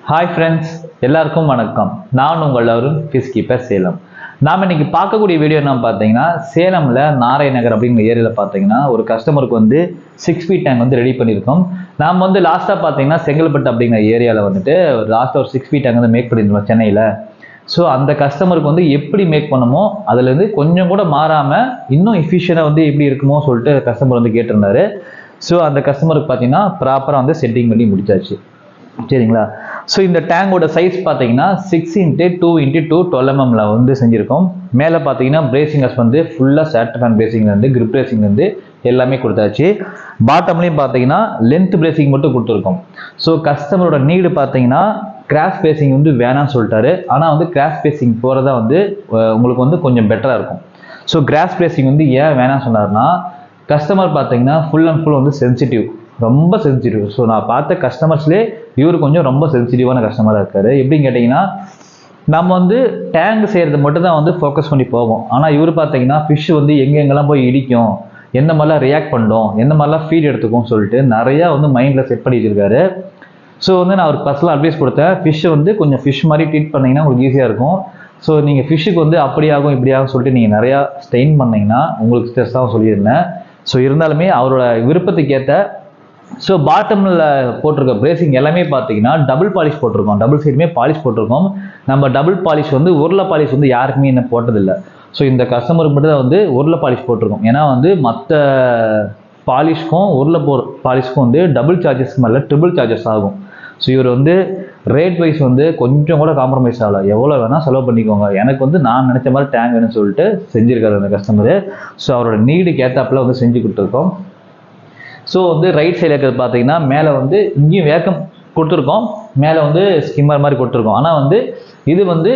Hi friends, எல்லாருக்கும் வணக்கம். நான் உங்கள் அருண், ஃபிஷ் கீப்பர் சேலம். நாம் இன்னைக்கு பார்க்கக்கூடிய வீடியோ என்ன பார்த்தீங்கன்னா, சேலமில் நாரை நகர் அப்படிங்கிற ஏரியாவில் பார்த்தீங்கன்னா ஒரு கஸ்டமருக்கு வந்து 6 ஃபீட் டேங்க் வந்து ரெடி பண்ணியிருக்கோம். நாம் வந்து லாஸ்ட்டாக பார்த்தீங்கன்னா செங்கல்பட்டு அப்படிங்கிற ஏரியாவில் வந்துட்டு லாஸ்ட்டாக ஒரு 6 ஃபீட் டேங்க் வந்து மேக் பண்ணியிருந்தோம் சென்னையில். ஸோ அந்த கஸ்டமருக்கு வந்து எப்படி மேக் பண்ணுமோ அதுலேருந்து கொஞ்சம் கூட மாறாமல் இன்னும் எஃபிஷியண்டாக வந்து எப்படி இருக்குமோ சொல்லிட்டு கஸ்டமர் வந்து கேட்டிருந்தாரு. ஸோ அந்த கஸ்டமருக்கு பார்த்தீங்கன்னா ப்ராப்பராக வந்து செட்டிங் பண்ணி முடிச்சாச்சு. சரிங்களா? ஸோ இந்த டேங்கோட சைஸ் பார்த்தீங்கன்னா 6x2x2 12mm வந்து செஞ்சுருக்கோம். மேலே பார்த்தீங்கன்னா பிரேசிங்கர்ஸ் வந்து ஃபுல்லாக சாட்டர்ஃபேன் பிரேசிங்லேருந்து கிரிப் பிரேசிங்லேருந்து எல்லாமே கொடுத்தாச்சு. பாட்டம்லேயும் பார்த்தீங்கன்னா லென்த் பிரேசிங் மட்டும் கொடுத்துருக்கோம். ஸோ கஸ்டமரோட நீடு பார்த்தீங்கன்னா கிராஸ் பேசிங் வந்து வேணாம்னு சொல்லிட்டாரு. ஆனால் வந்து கிராஸ் பேசிங் போகிறதா வந்து உங்களுக்கு வந்து கொஞ்சம் பெட்டராக இருக்கும். ஸோ கிராஸ் பேசிங் வந்து ஏன் வேணாம்னு சொன்னார்னா, கஸ்டமர் பார்த்தீங்கன்னா ஃபுல் அண்ட் ஃபுல் வந்து சென்சிட்டிவ், ரொம்ப சென்சிட்டிவ். ஸோ நான் பார்த்த கஸ்டமர்ஸ்லேயே இவர் கொஞ்சம் ரொம்ப சென்சிட்டிவான கஸ்டமராக இருக்காரு. எப்படின்னு கேட்டிங்கன்னா, நம்ம வந்து டேங்க் செய்கிறது மட்டும் தான் வந்து ஃபோக்கஸ் பண்ணி போவோம். ஆனால் இவர் பார்த்தீங்கன்னா ஃபிஷ் வந்து எங்கெங்கெல்லாம் போய் இடிக்கும், எந்த மாதிரிலாம் ரியாக்ட் பண்ணும், எந்த மாதிரிலாம் ஃபீட் எடுத்துக்கும் சொல்லிட்டு நிறையா வந்து மைண்டில் செட் பண்ணி வச்சிருக்காரு. ஸோ வந்து நான் அவருக்கு பர்சனலாக அட்வைஸ் கொடுத்தேன், ஃபிஷ்ஷை வந்து கொஞ்சம் ஃபிஷ் மாதிரி ட்ரீட் பண்ணிங்கன்னா உங்களுக்கு ஈஸியாக இருக்கும். ஸோ நீங்கள் ஃபிஷ்ஷுக்கு வந்து அப்படியாகும் இப்படியாகும் சொல்லிட்டு நீங்கள் நிறையா ஸ்ட்ரெயின் பண்ணிங்கன்னா உங்களுக்கு ஸ்ட்ரெஸ்ஸாக சொல்லியிருந்தேன். ஸோ இருந்தாலுமே அவரோட விருப்பத்துக்கு ஏற்ற ஸோ பாட்டமில் போட்டிருக்க பிரேசிங் எல்லாமே பார்த்தீங்கன்னா டபுள் பாலிஷ் போட்டிருக்கோம். டபுள் சைடுமே பாலிஷ் போட்டிருக்கோம். நம்ம டபுள் பாலிஷ் வந்து உருளை பாலிஷ் வந்து யாருக்குமே என்ன போட்டதில்லை. ஸோ இந்த கஸ்டமருக்கு மட்டும் தான் வந்து உருளை பாலிஷ் போட்டிருக்கோம். ஏன்னா வந்து மற்ற பாலிஷ்க்கும் உருளை பாலிஷ்க்கும் வந்து டபுள் சார்ஜஸ்க்கு மேலே ட்ரிபிள் சார்ஜஸ் ஆகும். ஸோ இவர் வந்து ரேட் வைஸ் வந்து கொஞ்சம் கூட காம்ப்ரமைஸ் ஆகலை. எவ்வளோ வேணால் செலவு பண்ணிக்கோங்க, எனக்கு வந்து நான் நினச்ச மாதிரி டேங்க் வேணும்னு சொல்லிட்டு செஞ்சுருக்காரு அந்த கஸ்டமரு. ஸோ அவரோட நீடுக்கு ஏற்றாப்பில் வந்து செஞ்சு கொடுத்துருக்கோம். ஸோ வந்து ரைட் சைடில் இருக்கிறது பார்த்தீங்கன்னா மேலே வந்து இங்கேயும் வேக்கம் கொடுத்துருக்கோம், மேலே வந்து ஸ்கிம்மர் மாதிரி கொடுத்துருக்கோம். ஆனால் வந்து இது வந்து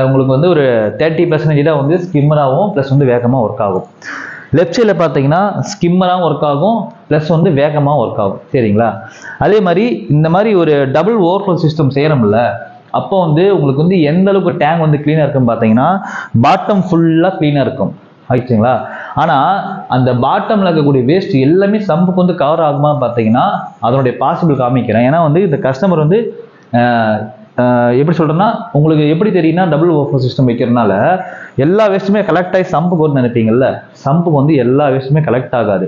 உங்களுக்கு வந்து ஒரு 30% தான் வந்து ஸ்கிம்மராகவும் ப்ளஸ் வந்து வேகமாக ஒர்க் ஆகும். லெஃப்ட் சைடில் பார்த்தீங்கன்னா ஸ்கிம்மராகவும் ஒர்க் ஆகும் ப்ளஸ் வந்து வேகமாக ஒர்க் ஆகும். சரிங்களா? அதே மாதிரி இந்த மாதிரி ஒரு டபுள் ஓவர்ஃப்ளோ சிஸ்டம் செய்கிறோம்ல, அப்போ வந்து உங்களுக்கு வந்து எந்த அளவுக்கு டேங்க் வந்து க்ளீனாக இருக்குன்னு பார்த்தீங்கன்னா பாட்டம் ஃபுல்லாக க்ளீனாக இருக்கும். ஆயிடுச்சுங்களா? ஆனால் அந்த பாட்டமில் இருக்கக்கூடிய வேஸ்ட் எல்லாமே சம்புக்கு வந்து கவர் ஆகுமா பார்த்தீங்கன்னா அதனுடைய பாசிபிள் காமிக்கிறேன். ஏன்னா வந்து இந்த கஸ்டமர் வந்து எப்படி சொல்கிறேன்னா, உங்களுக்கு எப்படி தெரியும்னா டபுள் ஓவர்ஃப்ளோ சிஸ்டம் வைக்கிறதுனால எல்லா வேஸ்ட்டுமே கலெக்ட் ஆகி சம்புக்கு வந்து நினைப்பீங்கல்ல, சம்புக்கு வந்து எல்லா வேஸ்ட்டுமே கலெக்ட் ஆகாது.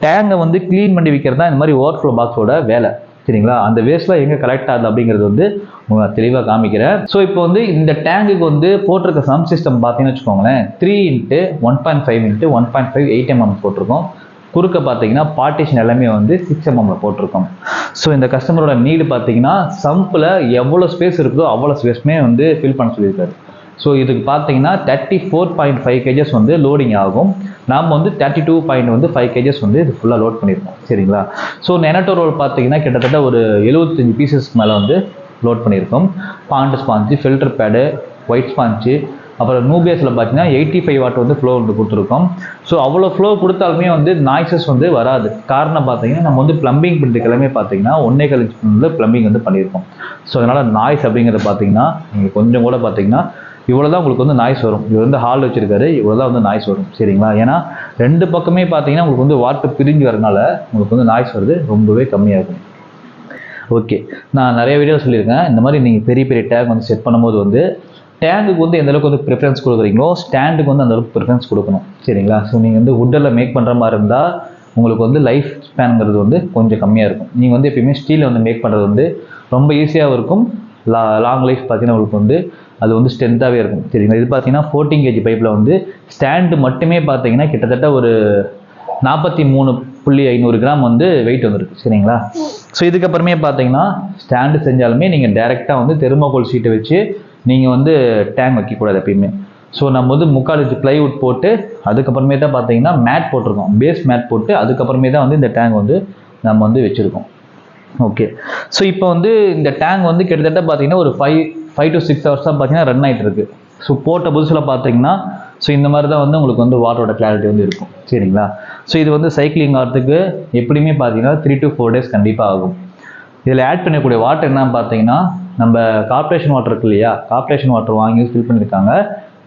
டேங்கை வந்து க்ளீன் பண்ணி வைக்கிறது தான் இந்த மாதிரி ஓவர்ஃப்ளோ பாக்ஸோட வேலை. சரிங்களா? அந்த வேஸ்ட்லாம் எங்கே கலெக்ட் ஆகுது அப்படிங்கிறது வந்து உங்களுக்கு தெளிவாக காமிக்கிறேன். ஸோ இப்போ வந்து இந்த டேங்குக்கு வந்து போட்டிருக்க சம் சிஸ்டம் பார்த்தீங்கன்னு வச்சுக்கோங்களேன், 3x1.5 1.5 8mm போட்டிருக்கோம். குறுக்க பார்த்தீங்கன்னா பார்ட்டிஷன் எல்லாமே வந்து 6mm போட்டிருக்கோம். ஸோ இந்த கஸ்டமரோட நீடு பார்த்தீங்கன்னா சம்பில் எவ்வளோ ஸ்பேஸ் இருக்குதோ அவ்வளோ ஸ்பேஸ்மே வந்து ஃபில் பண்ண சொல்லியிருக்காரு. ஸோ இதுக்கு பார்த்தீங்கன்னா 34.5 kgs வந்து லோடிங் ஆகும். நாம் வந்து 32.5 kgs வந்து இது ஃபுல்லாக லோட் பண்ணியிருக்கோம். சரிங்களா? ஸோ நெனட்டோ ரோல் பார்த்தீங்கன்னா கிட்டத்தட்ட ஒரு 75 பீசஸ்க்கு மேலே வந்து லோட் பண்ணியிருக்கோம். Pond sponge, filter pad, white sponge, அப்புறம் நூபேஸில் பார்த்தீங்கன்னா 85 வாட் வந்து ஃப்ளோ வந்து கொடுத்துருக்கோம். ஸோ அவ்வளோ ஃப்ளோ கொடுத்தாலுமே வந்து நாய்ஸஸ் வந்து வராது. காரணம் பார்த்தீங்கன்னா நம்ம வந்து ப்ளம்பிங் பண்ணுறதுக்கு எல்லாமே பார்த்தீங்கன்னா 1.25 inch வந்து ப்ளம்பிங் வந்து பண்ணியிருக்கோம். ஸோ அதனால் நாய்ஸ் அப்படிங்கிறது பார்த்தீங்கன்னா நீங்கள் கொஞ்சம் கூட பார்த்தீங்கன்னா இவ்வளோ தான் உங்களுக்கு வந்து நாய்ஸ் வரும். இவர் வந்து ஹால் வச்சிருக்காரு, இவ்வளோ தான் வந்து நாய்ஸ் வரும். சரிங்களா? ஏன்னா ரெண்டு பக்கமே பார்த்தீங்கன்னா உங்களுக்கு வந்து வாட்டர் பிரிஞ்சு வரனால உங்களுக்கு வந்து நாய்ஸ் வருது ரொம்பவே கம்மியாகும். ஓகே, நான் நிறைய வீடியோ சொல்லியிருக்கேன். இந்த மாதிரி நீங்கள் பெரிய பெரிய டேங்க் வந்து செட் பண்ணும்போது வந்து டேங்குக்கு வந்து எந்தளவுக்கு வந்து ப்ரிஃபரன்ஸ் கொடுக்குறீங்களோ ஸ்டாண்டுக்கு வந்து அந்தளவுக்கு ப்ரிஃபரன்ஸ் கொடுக்கணும். சரிங்களா? ஸோ நீங்கள் வந்து வுட்டில் மேக் பண்ணுற மாதிரி இருந்தால் உங்களுக்கு வந்து லைஃப் ஸ்பேனுங்கிறது வந்து கொஞ்சம் கம்மியாக இருக்கும். நீங்கள் வந்து எப்பயுமே ஸ்டீலில் வந்து மேக் பண்ணுறது வந்து ரொம்ப ஈஸியாகவும் இருக்கும். லாங் லைஃப் பார்த்தீங்கன்னா உங்களுக்கு வந்து அது வந்து ஸ்ட்ரென்த்தாகவே இருக்கும். சரிங்களா? இது பார்த்தீங்கன்னா 14 kg பைப்பில் வந்து ஸ்டாண்டு மட்டுமே பார்த்தீங்கன்னா கிட்டத்தட்ட ஒரு 43.5 கிராம் வந்து வெயிட் வந்துருக்கு. சரிங்களா? ஸோ இதுக்கப்புறமே பார்த்தீங்கன்னா ஸ்டாண்டு செஞ்சாலுமே நீங்கள் டைரெக்டாக வந்து தெர்மோகோல் ஷீட்டை வச்சு நீங்கள் வந்து டேங்க் வைக்கக்கூடாது எப்பயுமே. ஸோ நம்ம வந்து 3/4 inch ப்ளைவுட் போட்டு அதுக்கப்புறமே தான் பார்த்தீங்கன்னா மேட் போட்டிருக்கோம். பேஸ் மேட் போட்டு அதுக்கப்புறமே தான் வந்து இந்த டேங்க் வந்து நம்ம வந்து வச்சுருக்கோம். ஓகே, ஸோ இப்போ வந்து இந்த டேங்க் வந்து கிட்டத்தட்ட பார்த்தீங்கன்னா ஒரு 5 to 6 hours தான் பார்த்தீங்கன்னா ரன் ஆகிட்டு இருக்கு. ஸோ போட்ட புதுசில் பார்த்தீங்கன்னா ஸோ இந்த மாதிரி தான் வந்து உங்களுக்கு வந்து வாட்டரோட கிளாரிட்டி வந்து இருக்கும். சரிங்களா? ஸோ இது வந்து சைக்கிளிங் ஆகிறதுக்கு எப்படியுமே பார்த்தீங்கன்னா 3 to 4 days கண்டிப்பாக ஆகும். இதில் ஆட் பண்ணக்கூடிய வாட்டர் என்னன்னு பார்த்தீங்கன்னா நம்ம கார்பரேஷன் வாட்டர் இருக்கு இல்லையா, கார்பரேஷன் வாட்டர் வாங்கி ஃபில் பண்ணியிருக்காங்க.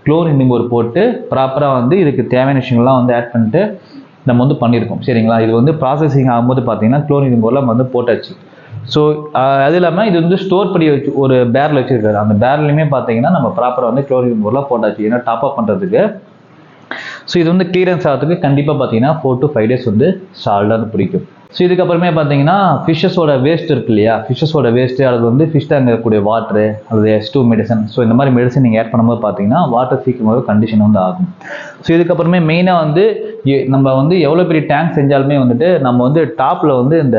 குளோரின் நிம்பர் போட்டு ப்ராப்பராக வந்து இதுக்கு தேவையான விஷயங்கள்லாம் வந்து ஆட் பண்ணிட்டு நம்ம வந்து பண்ணியிருக்கோம். சரிங்களா? இது வந்து ப்ராசஸிங் ஆகும்போது பார்த்தீங்கன்னா குளோரின் நிம்பர்லாம் வந்து போட்டாச்சு. ஸோ அது இல்லாமல் இது வந்து ஸ்டோர் பண்ணி வச்சு ஒரு பேரல் வச்சுருக்காரு. அந்த பேரல்லையுமே பார்த்தீங்கன்னா நம்ம ப்ராப்பராக வந்து குளோரின் பொருளாக போட்டாச்சு, ஏன்னா டாப் அப் பண்ணுறதுக்கு. ஸோ இது வந்து கிளியரன்ஸ் ஆகிறதுக்கு கண்டிப்பாக பார்த்தீங்கன்னா 4 to 5 days வந்து சால்டாக பிடிக்கும். ஸோ இதுக்கப்புறமே பார்த்தீங்கன்னா ஃபிஷ்ஷஸோட வேஸ்ட் இருக்கு இல்லையா, ஃபிஷ்ஷஸோட வேஸ்ட்டு அது வந்து ஃபிஷ் டேங்க் இருக்கக்கூடிய வாட்ரு, அது S2 மெடிசன், ஸோ இந்த மாதிரி மெடிசன் நீங்கள் ஆட் பண்ணும்போது பார்த்தீங்கன்னா வாட்டர் சீக்கிரமாக கண்டிஷன் வந்து ஆகும். ஸோ இதுக்கப்புறமே மெயினாக வந்து நம்ம வந்து எவ்வளோ பெரிய டேங்க் செஞ்சாலுமே வந்துட்டு நம்ம வந்து டாப்பில் வந்து இந்த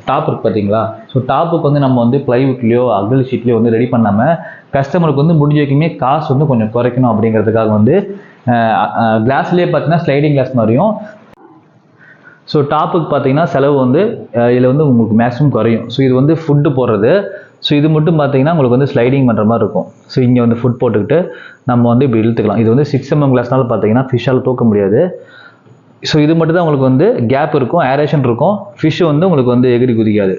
டாப் இருக்கு பார்த்தீங்களா, ஸோ டாப்புக்கு வந்து நம்ம வந்து ப்ளைவுட்லேயோ அகல் ஷீட்லேயோ வந்து ரெடி பண்ணாமல் கஸ்டமருக்கு வந்து முடிஞ்ச வரைக்குமே காசு வந்து கொஞ்சம் குறைக்கணும் அப்படிங்கிறதுக்காக வந்து கிளாஸ்லேயே பார்த்தீங்கன்னா ஸ்லைடிங் கிளாஸ் மாதிரியும். ஸோ டாப்புக்கு பார்த்தீங்கன்னா செலவு வந்து இதில் வந்து உங்களுக்கு மேக்ஸிமம் குறையும். ஸோ இது வந்து ஃபுட்டு போடுறது. ஸோ இது மட்டும் பார்த்தீங்கன்னா உங்களுக்கு வந்து ஸ்லைடிங் பண்ணுற மாதிரி இருக்கும். ஸோ இங்கே வந்து ஃபுட் போட்டுக்கிட்டு நம்ம வந்து இப்படி இழுத்துக்கலாம். இது வந்து 6 mm கிளாஸ்னால பார்த்தீங்கன்னா ஃபிஷ்ஷால் தூக்க முடியாது. ஸோ இது மட்டும் தான் உங்களுக்கு வந்து கேப் இருக்கும், ஏரேஷன் இருக்கும், ஃபிஷ்ஷு வந்து உங்களுக்கு வந்து எகிரி குதிக்காது.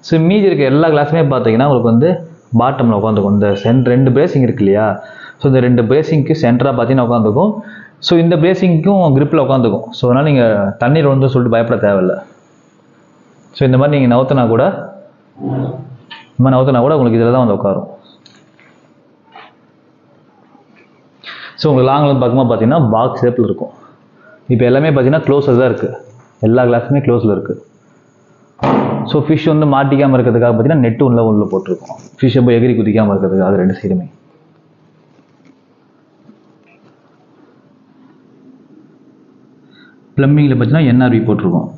ஸோ மீதி இருக்க எல்லா கிளாஸுமே பார்த்தீங்கன்னா உங்களுக்கு வந்து பாட்டமில் உட்காந்துக்கும். இந்த ரெண்டு பிரேசிங் இருக்கு இல்லையா, ஸோ இந்த 2 பிரேசிங்க்கு சென்டராக பார்த்தீங்கன்னா உட்காந்துக்கும். ஸோ இந்த பிரேசிங்க்கும் கிரிப்பில் உட்காந்துக்கும். ஸோ அதனால் நீங்கள் தண்ணீர் வந்து சொல்லிட்டு பயப்பட தேவையில்லை. ஸோ இந்த மாதிரி நீங்கள் நவுத்தினா கூட உங்களுக்கு இதில் தான் வந்து உட்காரும். ஸோ உங்களுக்கு லாங்கில் பார்க்கும்போது பார்த்தீங்கன்னா பாக்ஸ் ஷேப்பில் இருக்கும். இப்போ எல்லாமே பார்த்தீங்கன்னா க்ளோஸில் தான் இருக்குது, எல்லா கிளாஸுமே க்ளோஸில் இருக்குது. ஸோ ஃபிஷ் வந்து மாட்டிக்காமல் இருக்கிறதுக்காக பார்த்தீங்கன்னா நெட்டு உள்ள போட்டிருக்கோம், ஃபிஷ்ஷை போய் எகிரி குதிக்காமல் இருக்கிறதுக்கு. அது 2 சைடுமே. ப்ளம்பிங்கில் பார்த்தீங்கன்னா NRV போட்டிருக்கோம்.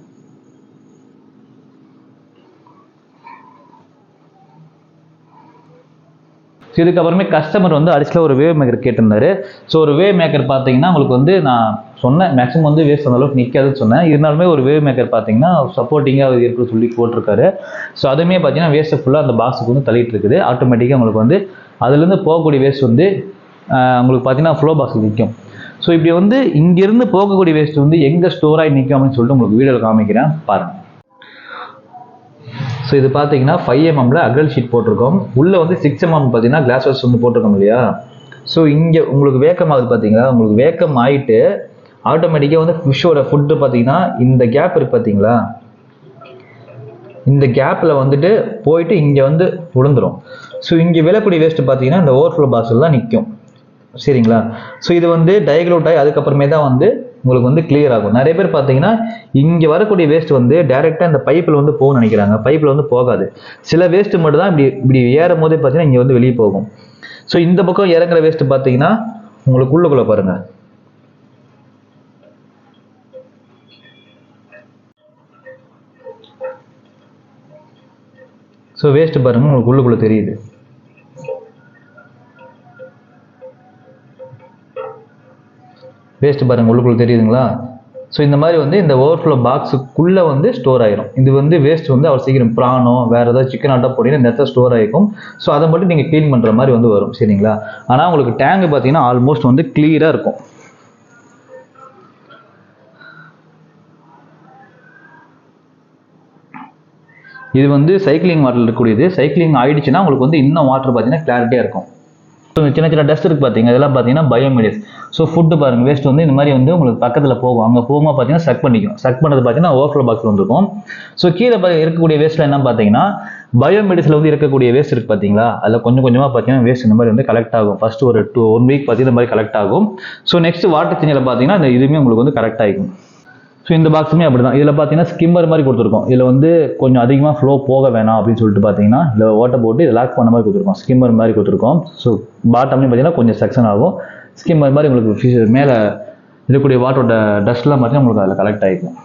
இதுக்கப்புறமே கஸ்டமர் வந்து அடிஷனலாக ஒரு வேவ் மேக்கர் கேட்டிருந்தாரு. ஸோ ஒரு வேவ் மேக்கர் பார்த்தீங்கன்னா உங்களுக்கு வந்து நான் சொன்னேன் மேக்ஸிமம் வந்து வேஸ்ட் அந்த அளவுக்கு நிற்காதுன்னு சொன்னேன். இருந்தாலுமே ஒரு வேவ் மேக்கர் பார்த்தீங்கன்னா சப்போர்ட்டிங்காக இருக்குன்னு சொல்லி போட்டிருக்காரு. ஸோ அதுவுமே பார்த்தீங்கன்னா வேஸ்ட்டு ஃபுல்லாக அந்த பாக்ஸுக்கு வந்து தள்ளிட்டு இருக்குது. ஆட்டோமேட்டிக்காக உங்களுக்கு வந்து அதுலேருந்து போகக்கூடிய வேஸ்ட் வந்து உங்களுக்கு பார்த்தீங்கன்னா ஃப்ளோ பாக்ஸில் நிற்கும். ஸோ இப்படி வந்து இங்கேருந்து போகக்கூடிய வேஸ்ட் வந்து எங்கே ஸ்டோர் ஆகி நிற்கும் அப்படின்னு சொல்லிட்டு உங்களுக்கு வீடியோவில் காமிக்கிறேன் பாருங்கள். ஸோ இது பார்த்தீங்கன்னா 5 mm அகல் ஷீட் போட்டிருக்கோம். உள்ளே வந்து 6 mm பார்த்தீங்கன்னா கிளாஸ் வாஷ் வந்து போட்டிருக்கோம் இல்லையா. ஸோ இங்கே உங்களுக்கு வேக்கம் ஆகுது பார்த்தீங்களா, உங்களுக்கு வேக்கம் ஆகிட்டு ஆட்டோமேட்டிக்காக வந்து ஃபிஷ்ஷோட ஃபுட்டு பார்த்தீங்கன்னா இந்த கேப் இருக்குது பார்த்தீங்களா, இந்த கேப்பில் வந்துட்டு போயிட்டு இங்கே வந்து விழுந்துடும். ஸோ இங்கே விழக்கூடிய வேஸ்ட்டு பார்த்தீங்கன்னா இந்த ஓவர்ஃப்ளோ பாக்ஸில் தான் நிற்கும். சரிங்களா. ஸோ இது வந்து டைக்ளூட் ஆகி அதுக்கப்புறமே தான் வந்து உங்களுக்கு வந்து கிளியர் ஆகும். நிறைய பேர் பார்த்தீங்கன்னா இங்கே வரக்கூடிய வேஸ்ட் வந்து டைரெக்டாக இந்த பைப்பில் வந்து போகணும்னு நினைக்கிறாங்க. பைப்பில் வந்து போகாது. சில வேஸ்ட்டு மட்டும் தான் இப்படி ஏறும் போதே பார்த்தீங்கன்னா இங்கே வந்து வெளியே போகும். ஸோ இந்த பக்கம் இறங்குற வேஸ்ட்டு பார்த்தீங்கன்னா உங்களுக்கு உள்ளுக்குள்ளே பாருங்கள். ஸோ வேஸ்ட்டு பாருங்கள் உங்களுக்கு உள்ளுக்குள்ளே தெரியுது. வேஸ்ட்டு பாருங்கள் உள்ளுக்குள்ளே தெரியுதுங்களா. ஸோ இந்த மாதிரி வந்து இந்த ஓவர்ஃப்ளோ பாக்ஸுக்குள்ளே வந்து ஸ்டோர் ஆகிரும். இது வந்து வேஸ்ட் வந்து அவ்வளோ சீக்கிரம் ப்ரானோ வேறு ஏதாவது சிக்கன் ஆட்டோ போட்டிங்கன்னா இந்த இடத்துல ஸ்டோர் ஆகிருக்கும். ஸோ அதை மட்டும் நீங்கள் க்ளீன் பண்ணுற மாதிரி வந்து வரும். சரிங்களா. ஆனால் உங்களுக்கு டேங்கு பார்த்தீங்கன்னா ஆல்மோஸ்ட் வந்து கிளியராக இருக்கும். இது வந்து சைக்கிளிங் வாட்டர் இருக்கக்கூடியது. சைக்கிளிங் ஆகிடுச்சுன்னா உங்களுக்கு வந்து இன்னும் வாட்டர் பார்த்தீங்கன்னா கிளாரிட்டியாக இருக்கும். ஸோ சின்ன சின்ன டஸ்ட் இருக்குது பார்த்தீங்க, இதெல்லாம் பார்த்தீங்கன்னா பயோமெடிஸ். ஸோ ஃபுட்டு பாருங்கள் வேஸ்ட் வந்து இந்த மாதிரி வந்து உங்களுக்கு பக்கத்தில் போகும். அங்கே போகும்போது பார்த்தீங்கன்னா சக் பண்ணிக்கும். சக் பண்ணுறது பார்த்தீங்கன்னா ஓவர்ஃப்ளோ பாக்ஸில் வந்துருக்கும். ஸோ கீழே இருக்கக்கூடிய வேஸ்ட்டில் என்ன பார்த்தீங்கன்னா பயோமெடிஸில் வந்து இருக்கக்கூடிய வேஸ்ட் இருக்குது பார்த்தீங்களா, அதில் கொஞ்சம் கொஞ்சமாக பார்த்தீங்கன்னா வேஸ்ட் இந்த மாதிரி வந்து கலெக்ட் ஆகும். ஃபஸ்ட்டு ஒரு 1 week பார்த்தீங்கன்னா இந்த மாதிரி கலெக்ட் ஆகும். ஸோ நெக்ஸ்ட் வாட்டர் சேஞ்சில் பார்த்தீங்கன்னா இந்த இதுவுமே உங்களுக்கு வந்து கரெக்ட் ஆகிக்கும். ஸோ இந்த பாக்ஸுமே அப்படி தான். இதில் பார்த்தீங்கன்னா ஸ்கிம்மர் மாதிரி கொடுத்துருக்கோம். இதில் வந்து கொஞ்சம் அதிகமாக ஃப்ளோ போக வேணாம் அப்படின்னு சொல்லிட்டு பார்த்தீங்கன்னா இதில் ஓட்டை போட்டு இதை லாக் பண்ண மாதிரி கொடுத்துருக்கோம். ஸ்கிம்மர் மாதிரி கொடுத்துருக்கோம். ஸோ பாட்டம்லேயும் பார்த்தீங்கன்னா கொஞ்சம் செக்ஷன் ஆகும். ஸ்கிம்மர் மாதிரி உங்களுக்கு மேலே இருக்கக்கூடிய வாட்டரோட டஸ்ட்லாம் பார்த்தீங்கன்னா உங்களுக்கு அதில் கலெக்ட் ஆகிக்கும்.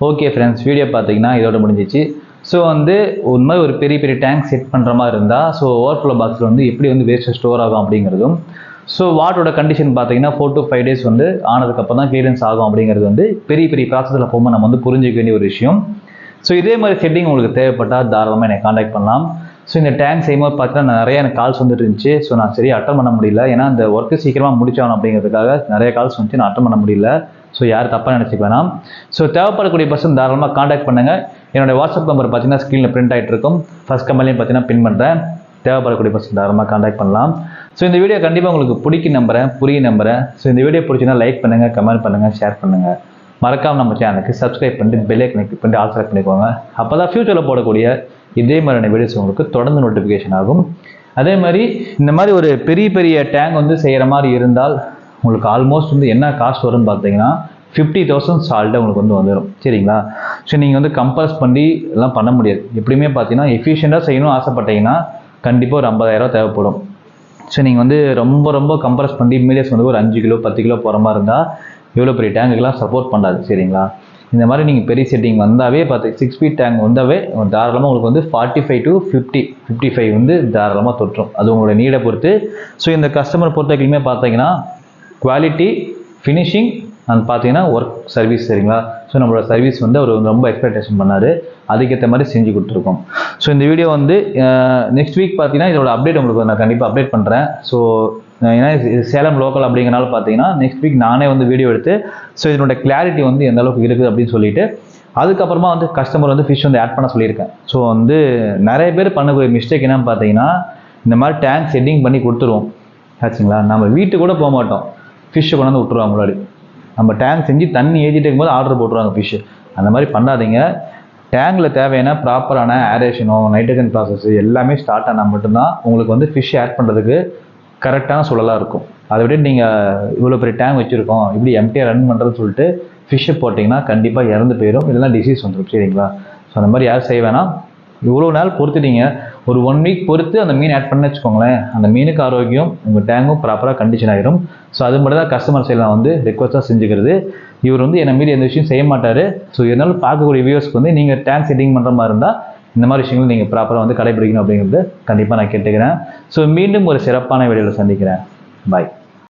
ஓகே ஃப்ரெண்ட்ஸ், வீடியோ பார்த்தீங்கன்னா இதோட முடிஞ்சிச்சு. ஸோ வந்து ஒரு மாதிரி ஒரு பெரிய பெரிய டேங்க் செட் பண்ணுற மாதிரி இருந்தால் ஸோ ஓவர்ஃப்ளோ பாக்ஸில் வந்து எப்படி வந்து வேஸ்ட் ஸ்டோர் ஆகும் அப்படிங்கிறதும், ஸோ வாட்டரோட கண்டிஷன் பார்த்தீங்கன்னா 4 to 5 days வந்து ஆனதுக்கப்புறம் தான் கிளியரன்ஸ் ஆகும் அப்படிங்கிறது வந்து பெரிய பெரிய ப்ராசஸில் போகும்போது நம்ம வந்து புரிஞ்சிக்க வேண்டிய ஒரு விஷயம். ஸோ இதே மாதிரி செட்டிங் உங்களுக்கு தேவைப்பட்டால் தாராளமாக என்னை காண்டாக்ட் பண்ணலாம். ஸோ இந்த டேங்க் செய்யும்போது பார்த்தீங்கன்னா நிறைய எனக்கு கால்ஸ் வந்துட்டு இருந்துச்சு. ஸோ நான் சரியாக அட்டன் பண்ண முடியல, ஏன்னா அந்த ஒர்க்கு சீக்கிரமாக முடிச்சாகணும் அப்படிங்கிறதுக்காக நிறைய கால்ஸ் வந்துச்சு, நான் அட்டன் பண்ண முடியல. ஸோ யார் தப்பாக நினச்சிக்க வேணாம். ஸோ தேவைப்படக்கூடிய பர்சன் தாராளமாக காண்டாக்ட் பண்ணுங்கள். என்னோட வாட்ஸ்அப் நம்பர் பார்த்தீங்கன்னா ஸ்க்ரீனில் பிரிண்ட் ஆகிட்டு இருக்கும். ஃபர்ஸ்ட் கமெண்ட்லையும் பார்த்தீங்கன்னா பின் பண்ணுறேன். தேவைப்படக்கூடிய பர்சன் தாராளமாக காண்டாக்ட் பண்ணலாம். ஸோ இந்த வீடியோ கண்டிப்பாக உங்களுக்கு பிடிக்கும் நம்புறேன், புரியும் நம்புறேன். ஸோ இந்த வீடியோ பிடிச்சிங்கன்னா லைக் பண்ணுங்கள், கமெண்ட் பண்ணுங்கள், ஷேர் பண்ணுங்கள். மறக்காமல் நம்ம சேனலுக்கு சப்ஸ்கிரைப் பண்ணிட்டு பெல் ஐக்கனை கிளிக் பண்ணிட்டு ஆல் செலக்ட் பண்ணிக்கோங்க. அப்போ தான் ஃபியூச்சரில் போடக்கூடிய இதே மாதிரியான வீடியோஸ் உங்களுக்கு தொடர்ந்து நோட்டிஃபிகேஷன் ஆகும். அதே மாதிரி இந்த மாதிரி ஒரு பெரிய பெரிய டேங்க் வந்து செய்கிற மாதிரி இருந்தால் உங்களுக்கு ஆல்மோஸ்ட் வந்து என்ன காஸ்ட் வரும்னு பார்த்தீங்கன்னா 50,000 சால்ட்டாக உங்களுக்கு வந்து வந்துடும். சரிங்களா? ஸோ நீங்கள் வந்து கம்பல்ஸ் பண்ணி எல்லாம் பண்ண முடியாது. எப்படியுமே பார்த்தீங்கன்னா எஃபிஷியண்ட்டாக செய்யணும்னு ஆசைப்பட்டீங்கன்னா கண்டிப்பாக ஒரு 50,000 தேவைப்படும். ஸோ நீங்கள் வந்து ரொம்ப ரொம்ப கம்ப்ரஸ் பண்ணி மீடியஸ் வந்து ஒரு 5 கிலோ 10 கிலோ போகிற மாதிரி இருந்தால் இவ்வளோ பெரிய டேங்குக்கெல்லாம் சப்போர்ட் பண்ணாது. சரிங்களா? இந்த மாதிரி நீங்கள் பெரிய செட்டிங் வந்தாவே 6 feet டேங்க் வந்தாவே தாராளமாக உங்களுக்கு வந்து 45 to 55 வந்து தாராளமாக தொற்றும். அது உங்களோட நீடை பொறுத்து. ஸோ இந்த கஸ்டமர் பொறுத்த வரைக்குமே பார்த்தீங்கன்னா குவாலிட்டி, ஃபினிஷிங் அண்ட் பார்த்தீங்கன்னா ஒர்க் சர்வீஸ். சரிங்களா? ஸோ நம்மளோட சர்வீஸ் வந்து அவர் ரொம்ப எக்ஸ்பெக்டேஷன் பண்ணார், அதுக்கேற்ற மாதிரி செஞ்சு கொடுத்துருக்கோம். ஸோ இந்த வீடியோ வந்து நெக்ஸ்ட் வீக் பார்த்தீங்கன்னா இதோட அப்டேட் உங்களுக்கு நான் கண்டிப்பாக அப்டேட் பண்ணுறேன். ஸோ ஏன்னா இது சேலம் லோக்கல் அப்படிங்கிறனால பார்த்தீங்கன்னா நெக்ஸ்ட் வீக் நானே வந்து வீடியோ எடுத்து ஸோ இதனோட கிளாரிட்டி வந்து எந்த அளவுக்கு இருக்குது அப்படின்னு சொல்லிட்டு அதுக்கப்புறமா வந்து கஸ்டமர் வந்து ஃபிஷ் வந்து ஆட் பண்ண சொல்லியிருக்கேன். ஸோ வந்து நிறைய பேர் பண்ணக்கூடிய மிஸ்டேக் என்னன்னு பார்த்தீங்கன்னா இந்த மாதிரி டேங்க் செட்டிங் பண்ணி கொடுத்துருவோம் ஆச்சுங்களா, நம்ம வீட்டுக்கு கூட போக மாட்டோம், ஃபிஷ்ஷை கொண்டு வந்து விட்டுருவாங்க முன்னாடி. நம்ம டேங்க் செஞ்சு தண்ணி ஏற்றிட்டு இருக்கும்போது ஆர்டர் போட்டுருவாங்க ஃபிஷ்ஷு. அந்த மாதிரி பண்ணாதீங்க. டேங்கில் தேவையான ப்ராப்பரான ஏரேஷனோ நைட்ரஜன் ப்ராசஸ் எல்லாமே ஸ்டார்ட் ஆனால் மட்டும்தான் உங்களுக்கு வந்து ஃபிஷ் ஆட் பண்ணுறதுக்கு கரெக்டான சூழலாக இருக்கும். அதை விட நீங்கள் இவ்வளோ பெரிய டேங்க் வச்சுருக்கோம் இப்படி எம்டியாக ரன் பண்ணுறதுன்னு சொல்லிட்டு ஃபிஷ்ஷை போட்டிங்கன்னா கண்டிப்பாக இறந்து போயிடும், இல்லைனா டிசீஸ் வந்துடும். சரிங்களா? ஸோ அந்த மாதிரி யாரும் செய்ய வேணாம். இவ்வளோ நாள் பொறுத்துட்டீங்க, ஒரு 1 week பொறுத்து அந்த மீன் ஆட் பண்ண வச்சுக்கோங்களேன், அந்த மீனுக்கு ஆரோக்கியம், உங்கள் டேங்கும் ப்ராப்பராக கண்டிஷன் ஆகிடும். ஸோ அது மட்டும் தான் கஸ்டமர் சைடில் வந்து ரெக்வஸ்ட்டாக செஞ்சுக்கிறது. இவர் வந்து என்னை மீறி எந்த விஷயம் செய்ய மாட்டார். ஸோ இதனால பார்க்கக்கூடிய வியூவர்ஸ்க்கு வந்து நீங்கள் டேங்க் செட்டிங் பண்ணுற மாதிரி இருந்தால் இந்த மாதிரி விஷயங்கள் நீங்கள் ப்ராப்பராக வந்து கடைபிடிக்கணும் அப்படிங்கிறது கண்டிப்பாக நான் கேட்டுக்கிறேன். ஸோ மீண்டும் ஒரு சிறப்பான வீடியோவில் சந்திக்கிறேன். பாய்.